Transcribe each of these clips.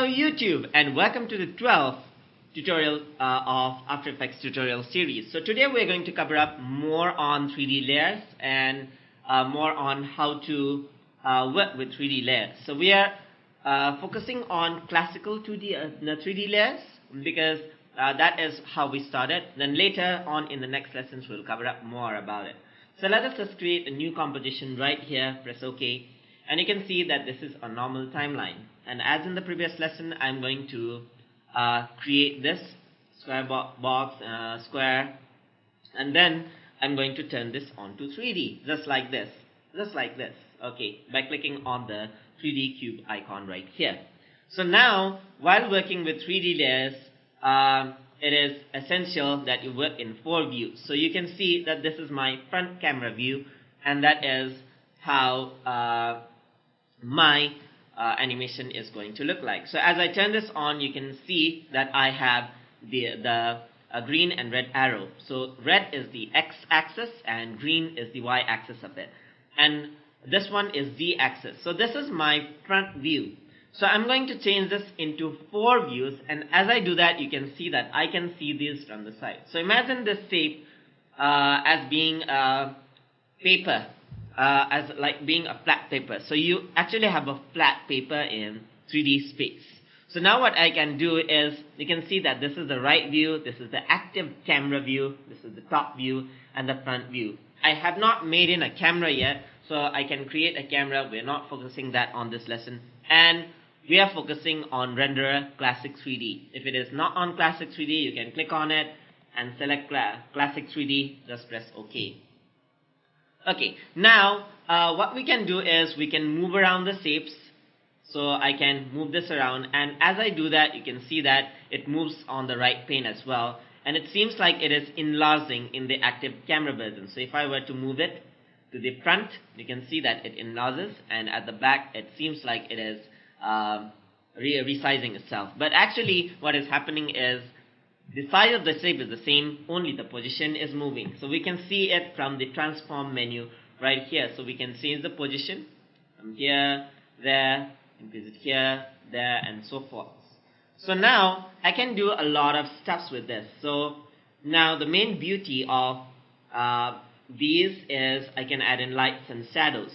YouTube, and welcome to the 12th tutorial of After Effects tutorial series. So today we're going to cover up more on 3D layers and more on how to work with 3D layers. So we are focusing on classical 3D layers because that is how we started. Then later on in the next lessons we'll cover up more about it. So let us just create a new composition right here, press OK, and you can see that this is a normal timeline. And as in the previous lesson, I'm going to create this square box, square, and then I'm going to turn this onto 3D, just like this, okay, by clicking on the 3D cube icon right here. So now, while working with 3D layers, it is essential that you work in 4 views. So you can see that this is my front camera view, and that is how my animation is going to look like. So as I turn this on, you can see that I have the green and red arrow. So red is the x-axis and green is the y-axis of it. And this one is z-axis. So this is my front view. So I'm going to change this into 4 views, and as I do that, you can see that I can see these from the side. So imagine this shape as being paper. As like being a flat paper. So you actually have a flat paper in 3D space. So now what I can do is, you can see that this is the right view, this is the active camera view, this is the top view, and the front view. I have not made in a camera yet, so I can create a camera. We're not focusing that on this lesson. And we are focusing on Renderer Classic 3D. If it is not on Classic 3D, you can click on it and select Classic 3D, just press OK. Okay, now what we can do is we can move around the shapes. So I can move this around, and as I do that, you can see that it moves on the right pane as well, and it seems like it is enlarging in the active camera version. So if I were to move it to the front, you can see that it enlarges, and at the back it seems like it is resizing itself. But actually what is happening is the size of the shape is the same, only the position is moving. So we can see it from the transform menu right here. So we can change the position from here, there, increase it here, there, and so forth. So now I can do a lot of stuff with this. So now the main beauty of these is I can add in lights and shadows.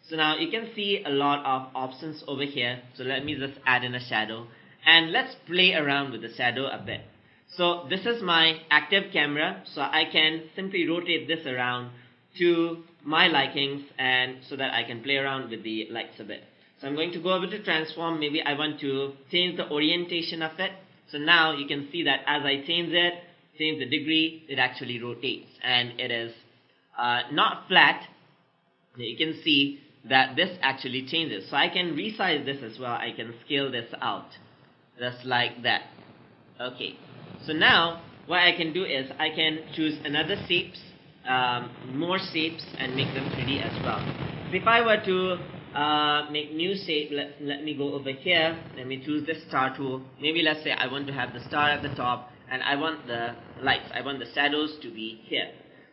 So now you can see a lot of options over here. So let me just add in a shadow, and let's play around with the shadow a bit. So this is my active camera, so I can simply rotate this around to my likings, and so that I can play around with the lights a bit. So I'm going to go over to transform. Maybe I want to change the orientation of it. So now you can see that as I change the degree, it actually rotates, and it is not flat. You can see that this actually changes. So I can resize this as well. I can scale this out just like that. Okay. So now what I can do is I can choose another shapes, more shapes, and make them 3D as well. So if I were to make new shape, let me go over here. Let me choose this star tool. Maybe let's say I want to have the star at the top, and I want the lights, I want the shadows to be here.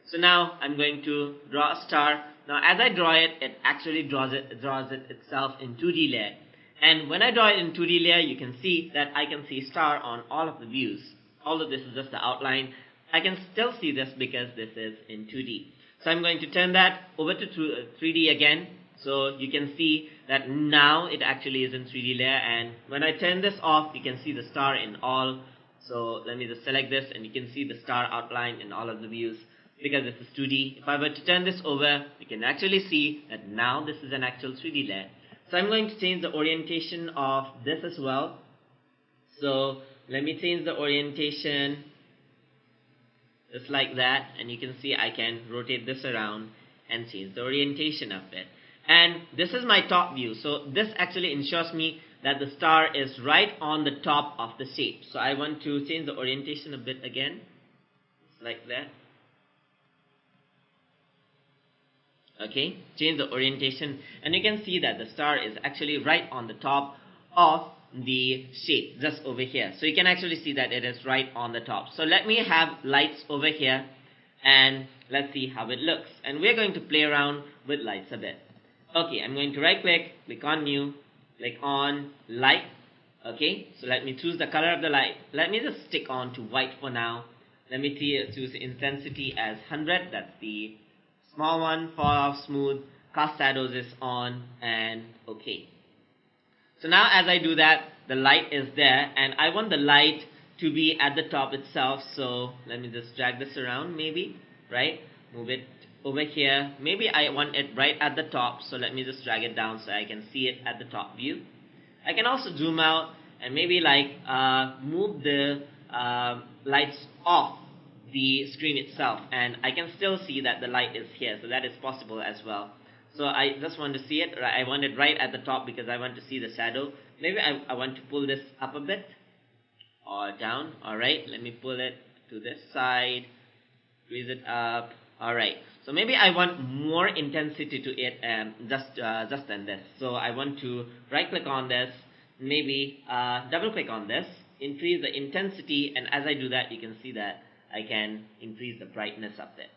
So now I'm going to draw a star. Now as I draw it, it actually draws it itself in 2D layer. And when I draw it in 2D layer, you can see that I can see star on all of the views. Although this is just the outline, I can still see this because this is in 2D. So I'm going to turn that over to 3D again. So you can see that now it actually is in 3D layer, and when I turn this off, you can see the star in all. So let me just select this, and you can see the star outline in all of the views because this is 2D. If I were to turn this over, you can actually see that now this is an actual 3D layer. So I'm going to change the orientation of this as well. So let me change the orientation just like that, and you can see I can rotate this around and change the orientation of it. And this is my top view. So this actually ensures me that the star is right on the top of the shape. So I want to change the orientation a bit again, just like that. Okay, change the orientation, and you can see that the star is actually right on the top of the shape, just over here. So you can actually see that it is right on the top. So let me have lights over here, and let's see how it looks. And we're going to play around with lights a bit. Okay, I'm going to right click on new, click on light, Okay, so let me choose the color of the light. Let me just stick on to white for now. Let me choose intensity as 100. That's the small one. Fall off smooth. Cast shadows is on, and okay. So now as I do that, the light is there, and I want the light to be at the top itself. So let me just drag this around, maybe, right? Move it over here. Maybe I want it right at the top, so let me just drag it down so I can see it at the top view. I can also zoom out and maybe like move the lights off the screen itself, and I can still see that the light is here, so that is possible as well. So I just want to see it. I want it right at the top because I want to see the shadow. Maybe I want to pull this up a bit or down. Alright, let me pull it to this side, squeeze it up. Alright, so maybe I want more intensity to it just than this. So I want to right click on this, maybe double click on this, increase the intensity, and as I do that you can see that I can increase the brightness of it.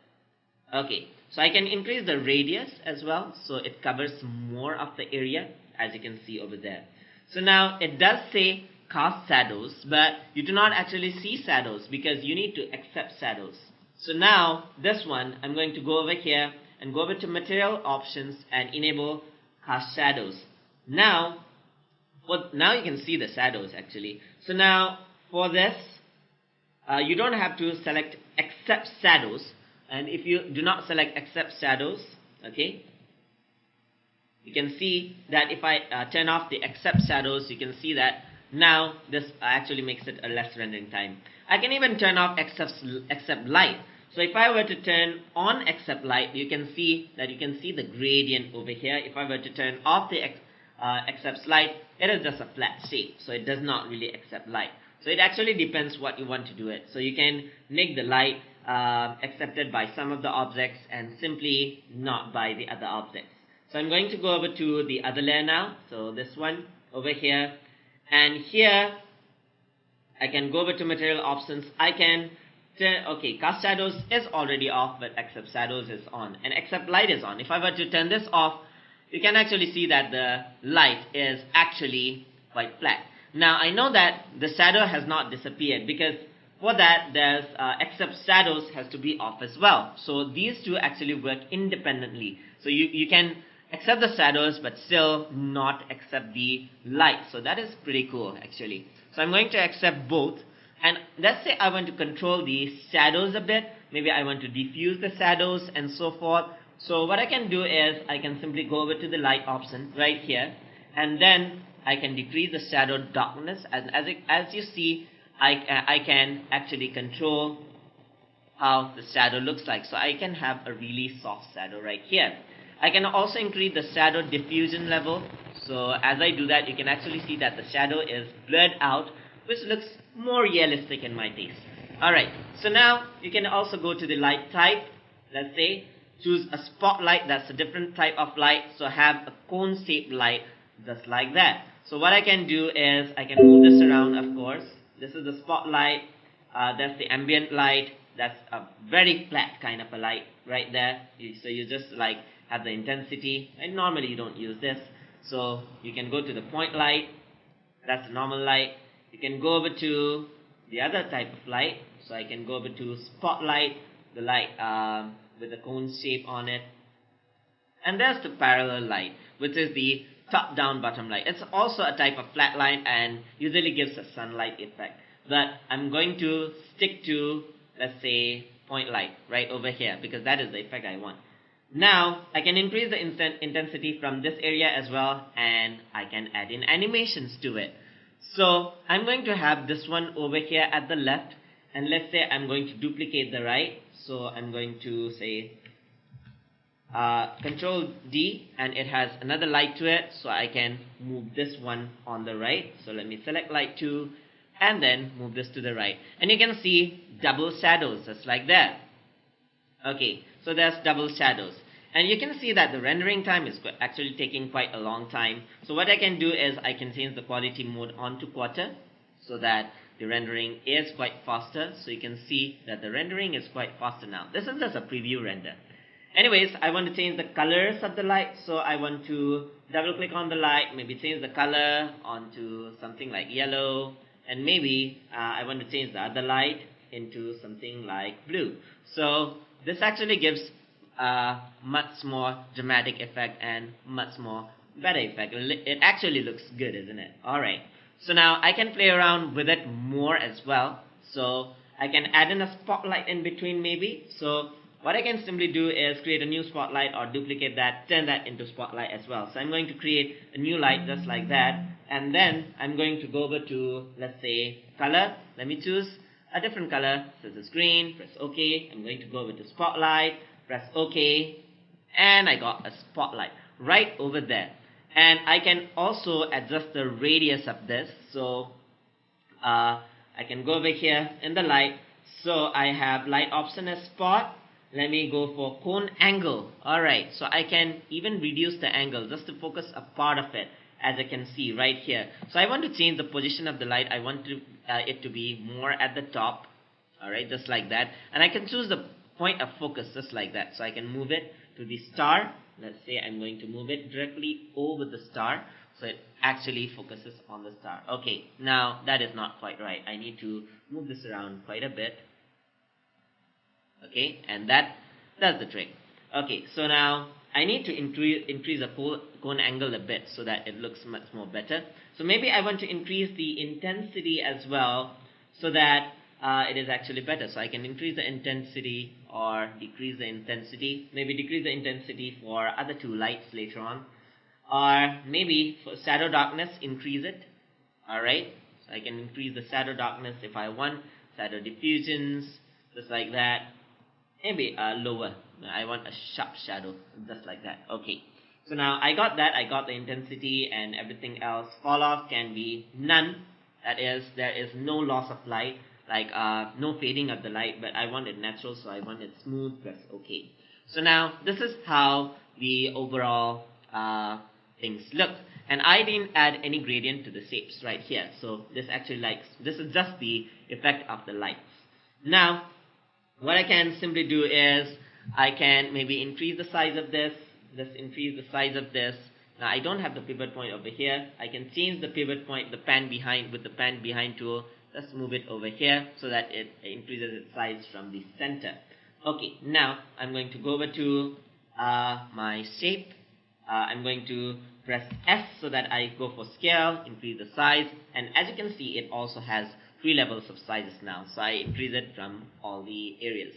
Okay, so I can increase the radius as well, so it covers more of the area, as you can see over there. So now it does say cast shadows, but you do not actually see shadows because you need to accept shadows. So now this one, I'm going to go over here and go over to material options and enable cast shadows. Now you can see the shadows actually. So now for this, you don't have to select accept shadows. And if you do not select accept shadows, okay, you can see that if I turn off the accept shadows, you can see that now this actually makes it a less rendering time. I can even turn off accept light. So if I were to turn on accept light, you can see that you can see the gradient over here. If I were to turn off the accept light, it is just a flat shape, so it does not really accept light. So it actually depends what you want to do it. So you can make the light accepted by some of the objects and simply not by the other objects. So I'm going to go over to the other layer now. So this one over here, and here I can go over to material options. I can turn, okay, cast shadows is already off, but accept shadows is on, and accept light is on. If I were to turn this off, you can actually see that the light is actually quite flat. Now I know that the shadow has not disappeared because for that there's accept shadows has to be off as well. So these two actually work independently. So you can accept the shadows but still not accept the light. So that is pretty cool actually. So I'm going to accept both, and let's say I want to control the shadows a bit. Maybe I want to diffuse the shadows and so forth. So what I can do is I can simply go over to the light option right here, and then I can decrease the shadow darkness. As you see, I can actually control how the shadow looks like. So I can have a really soft shadow right here. I can also increase the shadow diffusion level. So as I do that, you can actually see that the shadow is blurred out, which looks more realistic in my taste. Alright, so now you can also go to the light type. Let's say choose a spotlight. That's a different type of light. So have a cone shaped light just like that. So what I can do is I can move this around, of course. This is the spotlight. That's the ambient light. That's a very flat kind of a light right there. So you just like have the intensity, and normally you don't use this. So you can go to the point light. That's the normal light. You can go over to the other type of light. So I can go over to spotlight, the light with the cone shape on it. And there's the parallel light, which is the top down bottom light. It's also a type of flat line and usually gives a sunlight effect, but I'm going to stick to, let's say, point light right over here because that is the effect I want. Now I can increase the intensity from this area as well, and I can add in animations to it. So I'm going to have this one over here at the left, and let's say I'm going to duplicate the right. So I'm going to say Control D, and it has another light to it, so I can move this one on the right. So let me select light 2 and then move this to the right, and you can see double shadows just like that. Okay, so there's double shadows, and you can see that the rendering time is actually taking quite a long time. So what I can do is I can change the quality mode on to quarter so that the rendering is quite faster. So you can see that the rendering is quite faster now. This is just a preview render. Anyways, I want to change the colors of the light, so I want to double click on the light, maybe change the color onto something like yellow, and maybe I want to change the other light into something like blue. So this actually gives a much more dramatic effect and much more better effect. It actually looks good, isn't it? Alright, so now I can play around with it more as well. So I can add in a spotlight in between maybe. So what I can simply do is create a new spotlight or duplicate that, turn that into spotlight as well. So I'm going to create a new light just like that, and then I'm going to go over to, let's say, color. Let me choose a different color. So this is green, press OK. I'm going to go over to spotlight, press OK, and I got a spotlight right over there. And I can also adjust the radius of this. So I can go over here in the light. So I have light option as spot. Let me go for cone angle. Alright, so I can even reduce the angle just to focus a part of it, as I can see right here. So I want to change the position of the light. I want it to be more at the top. Alright, just like that. And I can choose the point of focus just like that. So I can move it to the star. Let's say I'm going to move it directly over the star, so it actually focuses on the star. Okay, now that is not quite right. I need to move this around quite a bit. Okay, and that does the trick. Okay, so now I need to increase the cone angle a bit so that it looks much more better. So maybe I want to increase the intensity as well so that it is actually better. So I can increase the intensity or decrease the intensity. Maybe decrease the intensity for other two lights later on. Or maybe for shadow darkness, increase it. Alright, so I can increase the shadow darkness if I want. Shadow diffusions, just like that. Maybe lower. I want a sharp shadow, just like that. Okay, so now I got that. I got the intensity and everything else. Fall off can be none. That is, there is no loss of light, like no fading of the light, but I want it natural, so I want it smooth. Press OK. So now this is how the overall things look. And I didn't add any gradient to the shapes right here. So this actually this is just the effect of the lights. Now what I can simply do is I can maybe increase the size of this, increase the size of this. Now I don't have the pivot point over here. I can change the pivot point, the pan behind, with the pan behind tool. Let's move it over here so that it increases its size from the center. Okay, now I'm going to go over to my shape. I'm going to press S so that I go for scale, increase the size, and as you can see, it also has 3 levels of sizes now, so I increase it from all the areas.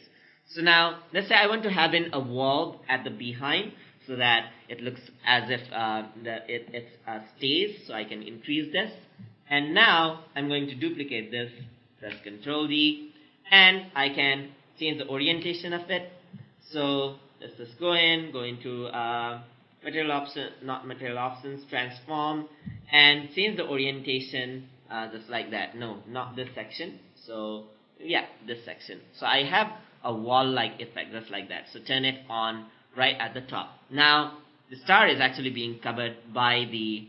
So now let's say I want to have in a wall at the behind so that it looks as if it stays, so I can increase this. And now I'm going to duplicate this, press Ctrl D, and I can change the orientation of it. So let's just go into material option, not material options, transform, and change the orientation just like that. No, not this section. So yeah, this section. So I have a wall-like effect just like that. So turn it on right at the top. Now the star is actually being covered by the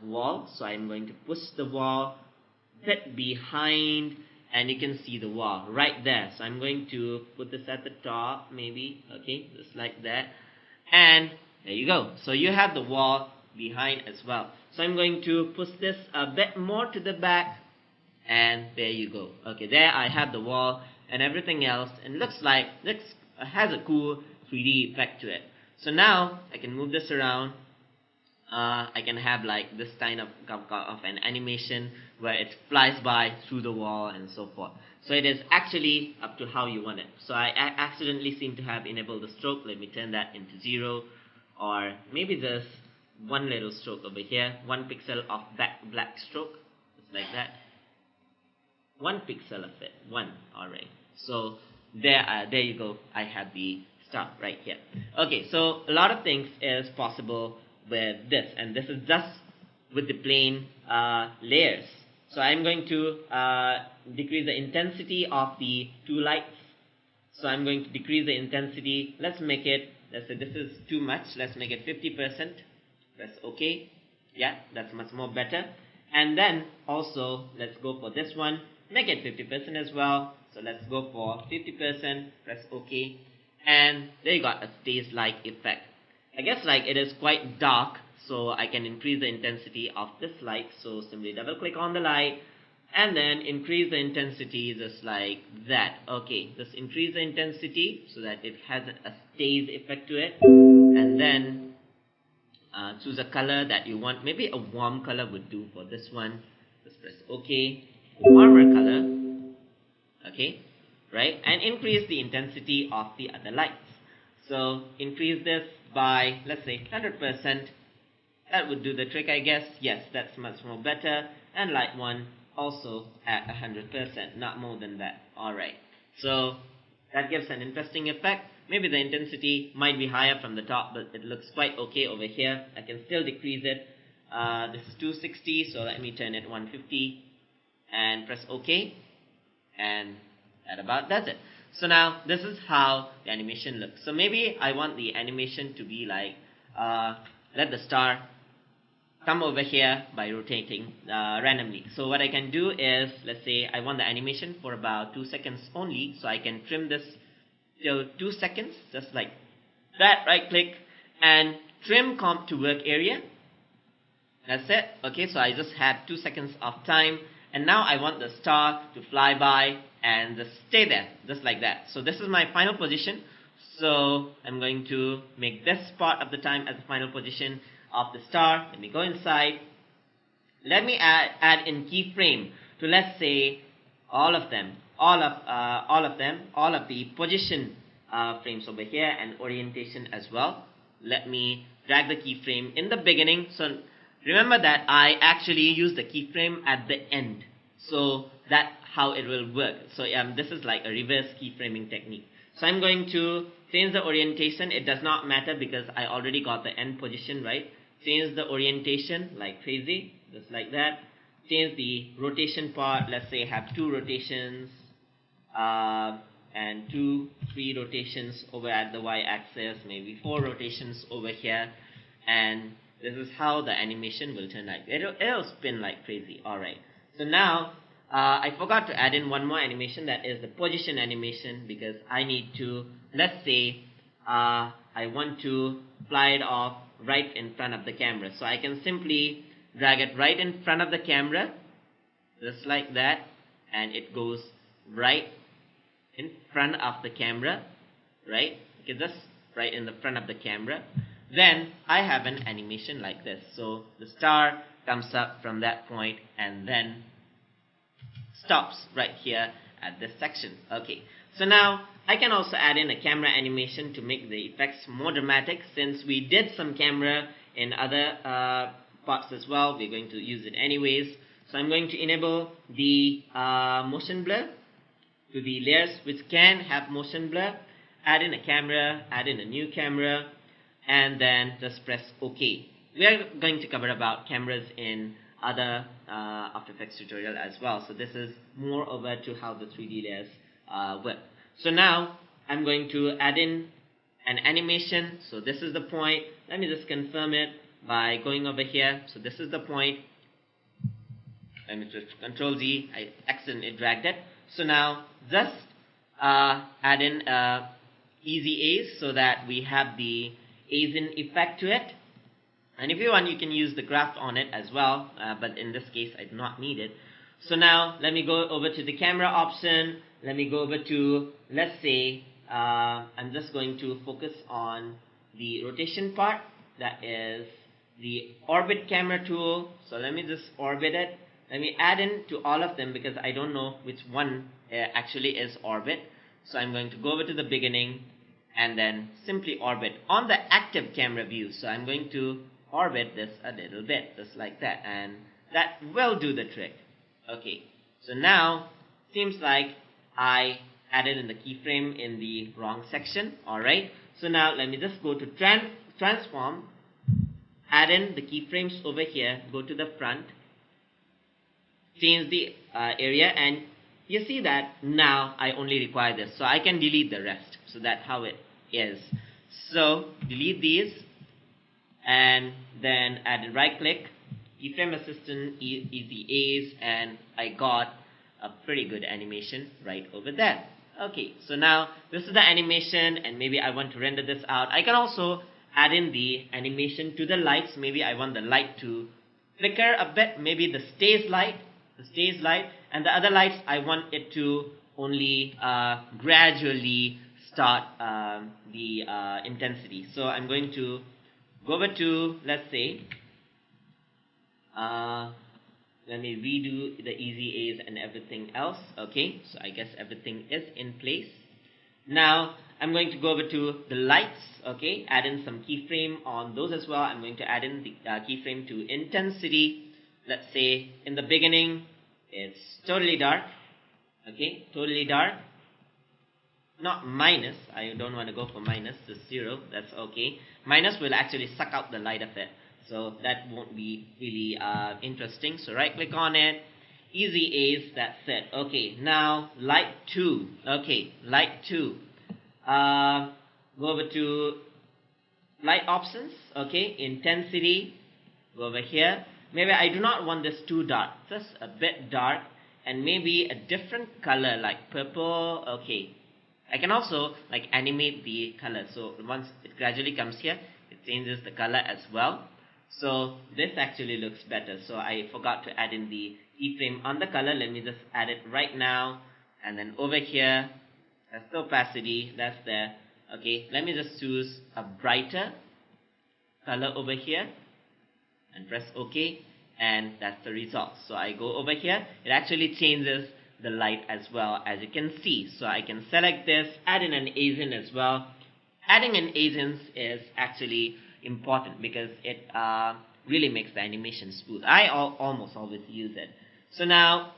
wall. So I'm going to push the wall a bit behind, and you can see the wall right there. So I'm going to put this at the top, maybe. Okay, just like that. And there you go. So you have the wall behind as well. So I'm going to push this a bit more to the back, and there you go. Okay, there I have the wall and everything else, and has a cool 3D effect to it. So now I can move this around. I can have like this kind of an animation where it flies by through the wall and so forth. So it is actually up to how you want it. So I accidentally seem to have enabled the stroke. Let me turn that into 0, or maybe this one little stroke over here, 1 pixel of black stroke, just like that. 1 pixel of it, 1. Alright, so there you go. I have the star right here. Okay, so a lot of things is possible with this, and this is just with the plain layers. So I'm going to decrease the intensity of the 2 lights. So I'm going to decrease the intensity. Let's make it, let's say this is too much. Let's make it 50%. Press OK. Yeah, that's much more better. And then also let's go for this one. Make it 50% as well. So let's go for 50%. Press OK. and there you got a stays like effect. I guess like it is quite dark, so I can increase the intensity of this light. So simply double click on the light and then increase the intensity just like that. Okay, just increase the intensity so that it has a stays effect to it, and then choose a color that you want. Maybe a warm color would do for this one. Just press OK. Warmer color. Okay, right, and increase the intensity of the other lights. So increase this by, let's say, 100%. That would do the trick, I guess. Yes, that's much more better. And light one also at 100%, not more than that. Alright, so that gives an interesting effect. Maybe the intensity might be higher from the top, but it looks quite okay over here. I can still decrease it. This is 260, so let me turn it 150 and press OK. And that about does it. So now this is how the animation looks. So maybe I want the animation to be like, let the star come over here by rotating randomly. So what I can do is, let's say I want the animation for about 2 seconds only, so I can trim this till 2 seconds, just like that. Right click and trim comp to work area. That's it. Okay, so I just had 2 seconds of time, and now I want the star to fly by and just stay there, just like that. So this is my final position. So I'm going to make this part of the time as the final position of the star. Let me go inside. Let me add in keyframe to, let's say, all of the position frames over here, and orientation as well. Let me drag the keyframe in the beginning. So remember that I actually use the keyframe at the end. So that's how it will work. So this is like a reverse keyframing technique. So I'm going to change the orientation. It does not matter because I already got the end position, right? Change the orientation like crazy, just like that. Change the rotation part. Let's say have 2 rotations and 2, 3 rotations over at the y-axis, maybe 4 rotations over here, and this is how the animation will turn out. It'll spin like crazy. Alright, so now I forgot to add in one more animation, that is the position animation, because I need to, let's say I want to fly it off right in front of the camera. So I can simply drag it right in front of the camera, just like that, and it goes right in front of the camera, right? Okay, just right in the front of the camera. Then I have an animation like this. So the star comes up from that point and then stops right here at this section. Okay, so now I can also add in a camera animation to make the effects more dramatic. Since we did some camera in other parts as well, we're going to use it anyways. So I'm going to enable the motion blur to the layers which can have motion blur. Add in a camera, add in a new camera, and then just press OK. We are going to cover about cameras in other After Effects tutorial as well. So this is more over to how the 3D layers work. So now I'm going to add in an animation. So this is the point. Let me just confirm it by going over here. So this is the point. Let me just Control Z. I accidentally dragged it. So now just add in easy A's so that we have the A's in effect to it. And if you want, you can use the graph on it as well, but in this case I do not need it. So now let me go over to the camera option. Let me go over to, let's say I'm just going to focus on the rotation part, that is the orbit camera tool. So let me just orbit it. Let me add in to all of them because I don't know which one actually is orbit. So I'm going to go over to the beginning and then simply orbit on the active camera view. So I'm going to orbit this a little bit, just like that, and that will do the trick. Okay, so now seems like I added in the keyframe in the wrong section. Alright, so now let me just go to transform, add in the keyframes over here, go to the front, change the area, and you see that now I only require this, so I can delete the rest. So that's how it is. So delete these and then add a right click, keyframe assistant, easy A's, and I got a pretty good animation right over there. Okay, so now this is the animation, and maybe I want to render this out. I can also add in the animation to the lights. Maybe I want the light to flicker a bit, maybe the stays light, and the other lights I want it to only gradually start the intensity. So I'm going to go over to, let's say, let me redo the easy A's and everything else. Okay, so I guess everything is in place. Now I'm going to go over to the lights. Okay, add in some keyframe on those as well. I'm going to add in the keyframe to intensity. Let's say in the beginning it's totally dark. Okay, totally dark. Not minus. I don't want to go for minus. Just 0. That's okay. Minus will actually suck out the light of it, so that won't be really interesting. So right click on it, easy A's, that's it. Okay, now light 2. Okay, light 2. Go over to light options. Okay, intensity. Go over here. Maybe I do not want this too dark, just a bit dark, and maybe a different color like purple. Okay, I can also like animate the color. So once it gradually comes here, it changes the color as well. So this actually looks better. So I forgot to add in the keyframe on the color. Let me just add it right now. And then over here, that's the opacity. That's there. Okay, let me just choose a brighter color over here and press OK. And that's the result. So I go over here. It actually changes the light as well, as you can see. So I can select this, add in an agent as well. Adding an agent is actually important because it really makes the animation smooth. I almost always use it. So now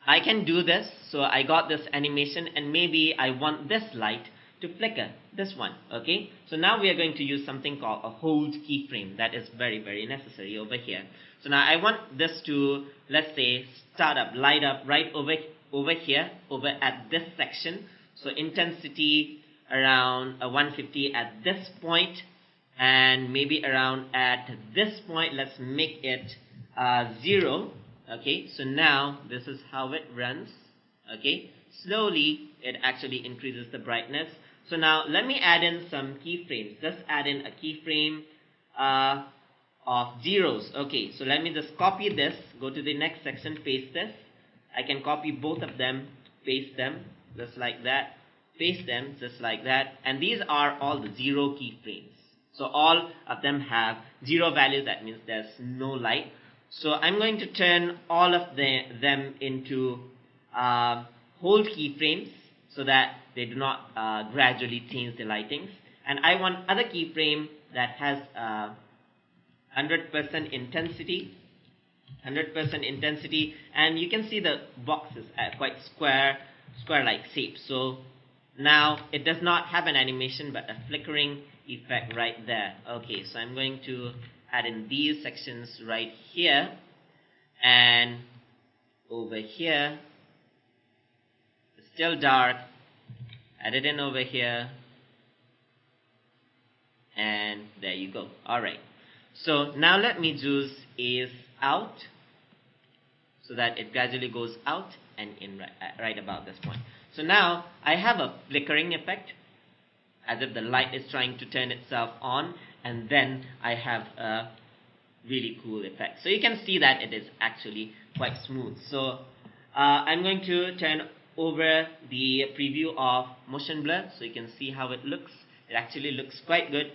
I can do this. So I got this animation, and maybe I want this light to flicker, this one. Okay, so now we are going to use something called a hold keyframe. That is very, very necessary over here. So now I want this to, let's say, start up, light up right over here, over at this section. So intensity around 150 at this point, and maybe around at this point, let's make it 0. Okay, so now this is how it runs. Okay, slowly it actually increases the brightness. So now let me add in some keyframes. Just add in a keyframe of zeros. Okay, so let me just copy this, go to the next section, paste this. I can copy both of them, paste them just like that, paste them just like that, and these are all the 0 keyframes. So all of them have 0 values. That means there's no light. So I'm going to turn all of them into hold keyframes so that they do not gradually change the lightings. And I want other keyframe that has 100% intensity, and you can see the box is quite square-like shape. So now it does not have an animation but a flickering effect right there. Okay, so I'm going to add in these sections right here, and over here it's still dark. Add it in over here, and there you go. Alright, so now let me choose is out so that it gradually goes out and in right about this point. So now I have a flickering effect, as if the light is trying to turn itself on, and then I have a really cool effect. So you can see that it is actually quite smooth. So I'm going to turn over the preview of motion blur so you can see how it looks. It actually looks quite good.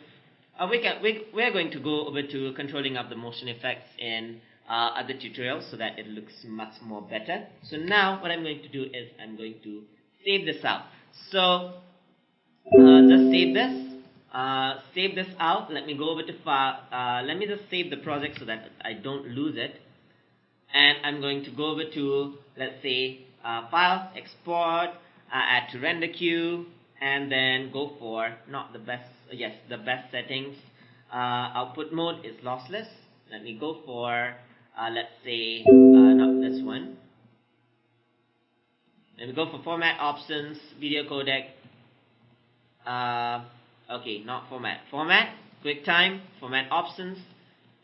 We're going to go over to controlling of the motion effects in other tutorials so that it looks much more better. So now what I'm going to do is I'm going to save this out. So just save this out. Let me go over to file. Let me just save the project so that I don't lose it. And I'm going to go over to, let's say, file, export, add to render queue, and then go for the best settings. Output mode is lossless. Let me go for let's say not this one. Let me go for format options, video codec. Okay, not format. Format, QuickTime, format options.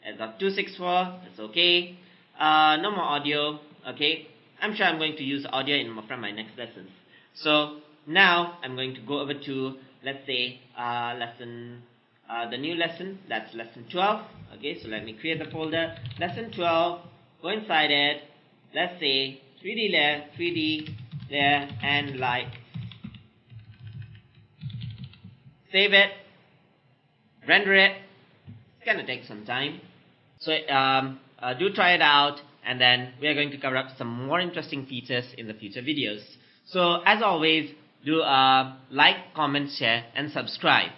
It's got 264. That's okay. No more audio. Okay. I'm sure I'm going to use audio from my next lessons. So now I'm going to go over to, let's say, the new lesson, that's lesson 12. Okay, so let me create the folder, lesson 12, go inside it, let's say 3D layer, and light. Save it, render it. It's gonna take some time. So do try it out, and then we are going to cover up some more interesting features in the future videos. So as always, do like, comment, share, and subscribe.